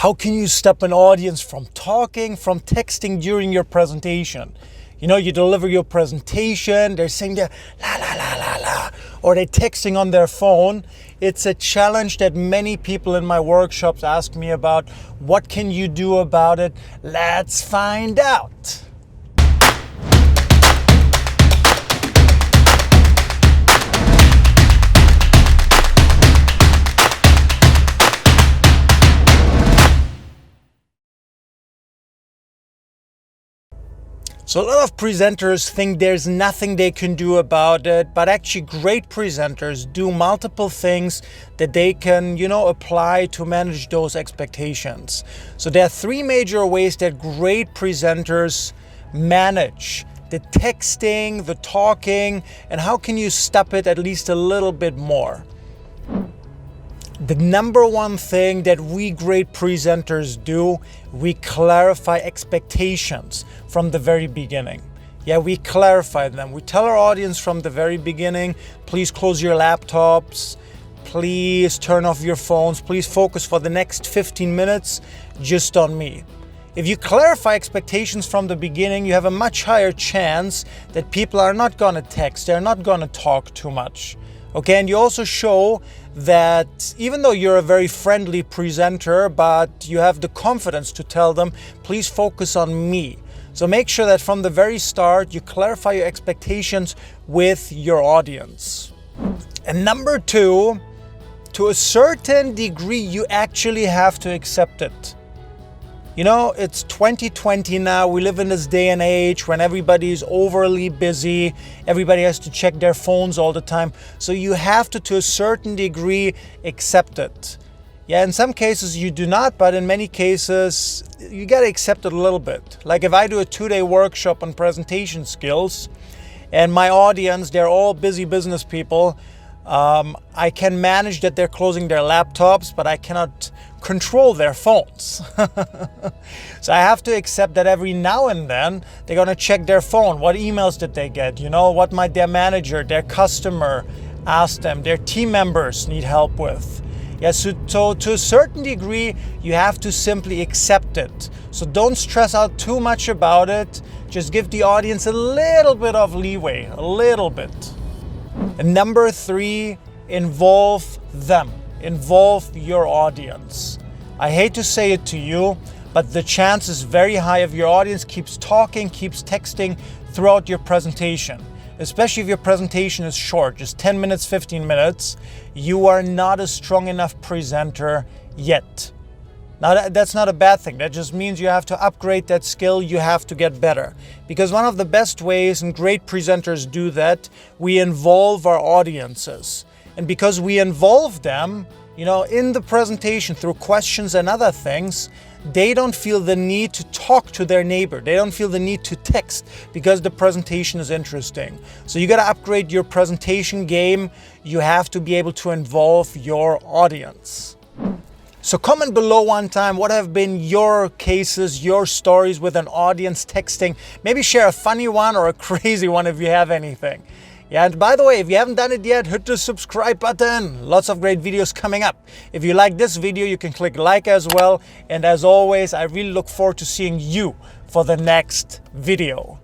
How can you stop an audience from talking, from texting during your presentation? You know, you deliver your presentation, they're saying la la la la la, or they're texting on their phone. It's a challenge that many people in my workshops ask me about. What can you do about it? Let's find out. So a lot of presenters think there's nothing they can do about it, but actually great presenters do multiple things that they can, apply to manage those expectations. So there are three major ways that great presenters manage the texting, the talking, and how can you stop it at least a little bit more. The number one thing that we great presenters do, we clarify expectations from the very beginning. Yeah, we clarify them. We tell our audience from the very beginning, please close your laptops, please turn off your phones, please focus for the next 15 minutes just on me. If you clarify expectations from the beginning, you have a much higher chance that people are not gonna text, they're not gonna talk too much. Okay, and you also show that even though you're a very friendly presenter, but you have the confidence to tell them, please focus on me. So make sure that from the very start, you clarify your expectations with your audience. And number two, to a certain degree, you actually have to accept it. You know, it's 2020 now. We live in this day and age when everybody is overly busy. Everybody has to check their phones all the time. So you have to a certain degree, accept it. Yeah, in some cases you do not, but in many cases, you got to accept it a little bit. Like if I do a 2-day workshop on presentation skills and my audience, they're all busy business people, I can manage that they're closing their laptops, but I cannot control their phones. So I have to accept that every now and then they're going to check their phone. What emails did they get? What might their manager, their customer ask them, their team members need help with. Yes, so to a certain degree, you have to simply accept it. So don't stress out too much about it. Just give the audience a little bit of leeway, a little bit. And number three, involve them. Involve your audience. I hate to say it to you, but the chance is very high if your audience keeps talking, keeps texting throughout your presentation. Especially if your presentation is short, just 10 minutes, 15 minutes, you are not a strong enough presenter yet. Now that's not a bad thing. That just means you have to upgrade that skill. You have to get better. Because one of the best ways, and great presenters do that, we involve our audiences. And because we involve them, in the presentation through questions and other things, they don't feel the need to talk to their neighbor. They don't feel the need to text because the presentation is interesting. So you got to upgrade your presentation game. You have to be able to involve your audience. So comment below one time what have been your cases, your stories with an audience texting. Maybe share a funny one or a crazy one if you have anything. Yeah, and by the way, if you haven't done it yet, hit the subscribe button. Lots of great videos coming up. If you like this video, you can click like as well. And as always, I really look forward to seeing you for the next video.